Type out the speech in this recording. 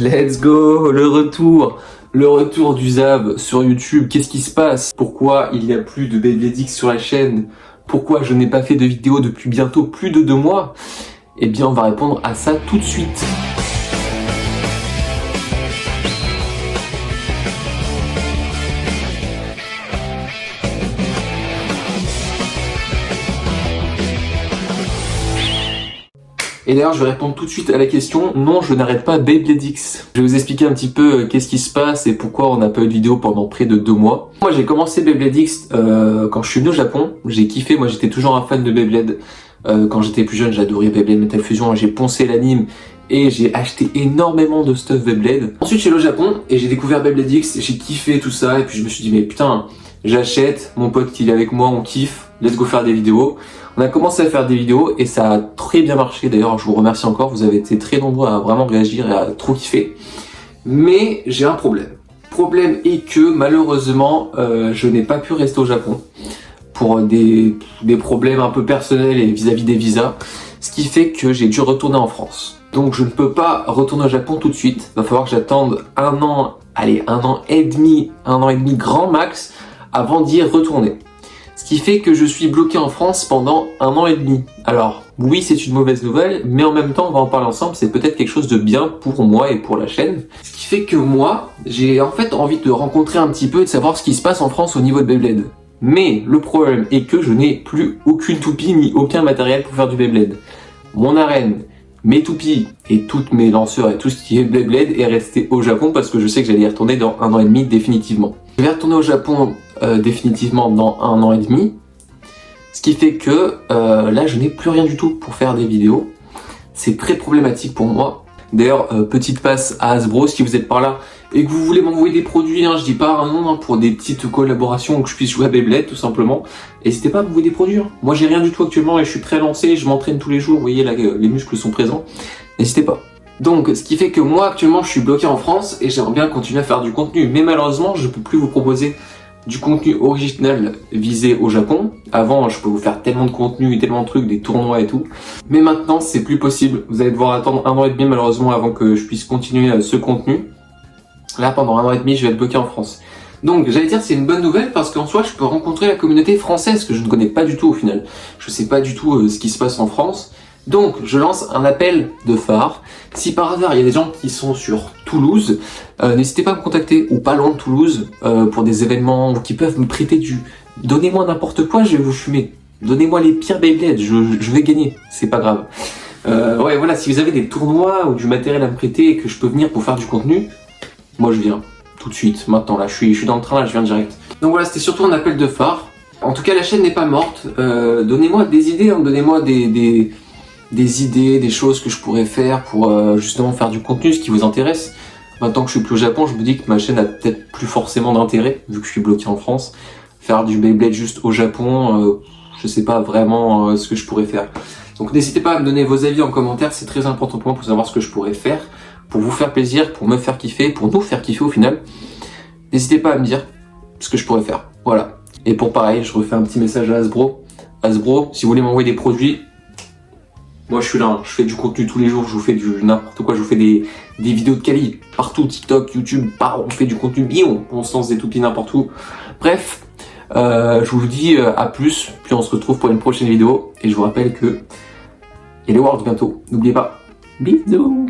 Let's go, le retour du Zab sur YouTube. Qu'est-ce qui se passe? Pourquoi il n'y a plus de Beyblade X sur la chaîne? Pourquoi je n'ai pas fait de vidéo depuis bientôt plus de 2 mois? Eh bien, on va répondre à ça tout de suite. Et d'ailleurs, je vais répondre tout de suite à la question. Non, je n'arrête pas Beyblade X. Je vais vous expliquer un petit peu qu'est-ce qui se passe et pourquoi on n'a pas eu de vidéo pendant près de 2 mois. Moi, j'ai commencé Beyblade X quand je suis venu au Japon. J'ai kiffé. Moi, j'étais toujours un fan de Beyblade. Quand j'étais plus jeune, j'adorais Beyblade Metal Fusion. J'ai poncé l'anime et j'ai acheté énormément de stuff Beyblade. Ensuite, je suis allé au Japon et j'ai découvert Beyblade X. J'ai kiffé tout ça et puis je me suis dit mais putain, j'achète. Mon pote qui est avec moi, on kiffe. Let's go faire des vidéos. On a commencé à faire des vidéos et ça a très bien marché. D'ailleurs, je vous remercie encore. Vous avez été très nombreux à vraiment réagir et à trop kiffer. Mais j'ai un problème. Problème est que malheureusement, je n'ai pas pu rester au Japon pour des problèmes un peu personnels et vis-à-vis des visas. Ce qui fait que j'ai dû retourner en France. Donc je ne peux pas retourner au Japon tout de suite. Il va falloir que j'attende un an et demi grand max avant d'y retourner. Ce qui fait que je suis bloqué en France pendant 1 an et demi. Alors, oui, c'est une mauvaise nouvelle, mais en même temps, on va en parler ensemble, c'est peut-être quelque chose de bien pour moi et pour la chaîne. Ce qui fait que moi, j'ai en fait envie de rencontrer un petit peu et de savoir ce qui se passe en France au niveau de Beyblade. Mais le problème est que je n'ai plus aucune toupie ni aucun matériel pour faire du Beyblade. Mon arène, mes toupies et toutes mes lanceurs et tout ce qui est Beyblade est resté au Japon parce que je sais que j'allais y retourner dans 1 an et demi définitivement. Je vais retourner au Japon définitivement dans 1 an et demi. Ce qui fait que là je n'ai plus rien du tout pour faire des vidéos. C'est très problématique pour moi. D'ailleurs, petite passe à Hasbro si vous êtes par là et que vous voulez m'envoyer des produits, hein, je dis pas un nom pour des petites collaborations où que je puisse jouer à Beyblade tout simplement. N'hésitez pas à m'envoyer des produits. Hein. Moi j'ai rien du tout actuellement et je suis très lancé, je m'entraîne tous les jours, vous voyez là les muscles sont présents. N'hésitez pas. Donc ce qui fait que moi actuellement je suis bloqué en France et j'aimerais bien continuer à faire du contenu. Mais malheureusement je peux plus vous proposer du contenu original visé au Japon. Avant je peux vous faire tellement de contenu, tellement de trucs, des tournois et tout. Mais maintenant c'est plus possible. Vous allez devoir attendre 1 an et demi malheureusement avant que je puisse continuer ce contenu. Là pendant 1 an et demi je vais être bloqué en France. Donc j'allais dire c'est une bonne nouvelle parce qu'en soi je peux rencontrer la communauté française que je ne connais pas du tout au final. Je sais pas du tout ce qui se passe en France. Donc je lance un appel de phare. Si par hasard il y a des gens qui sont sur Toulouse, n'hésitez pas à me contacter ou pas loin de Toulouse pour des événements qui peuvent me prêter du... Donnez-moi n'importe quoi, je vais vous fumer. Donnez-moi les pires Beyblade, je vais gagner, c'est pas grave. Ouais voilà, si vous avez des tournois ou du matériel à me prêter et que je peux venir pour faire du contenu, moi je viens tout de suite, maintenant là, je suis dans le train là, je viens direct. Donc voilà, c'était surtout un appel de phare. En tout cas la chaîne n'est pas morte, donnez-moi des idées, hein, donnez-moi des idées, des choses que je pourrais faire pour justement faire du contenu, ce qui vous intéresse. Maintenant que je suis plus au Japon, je me dis que ma chaîne a peut-être plus forcément d'intérêt, vu que je suis bloqué en France. Faire du Beyblade juste au Japon, je sais pas vraiment ce que je pourrais faire. Donc n'hésitez pas à me donner vos avis en commentaire, c'est très important pour moi pour savoir ce que je pourrais faire, pour vous faire plaisir, pour me faire kiffer, pour nous faire kiffer au final. N'hésitez pas à me dire ce que je pourrais faire, voilà. Et pour pareil, je refais un petit message à Hasbro. Hasbro, si vous voulez m'envoyer des produits, moi je suis là, hein. Je fais du contenu tous les jours, je vous fais du n'importe quoi, je vous fais des vidéos de quali, partout, TikTok, YouTube, on fait du contenu bio, on se lance des toupies n'importe où. Bref, je vous dis à plus, puis on se retrouve pour une prochaine vidéo, et je vous rappelle que il y a les Worlds bientôt, n'oubliez pas, bisous.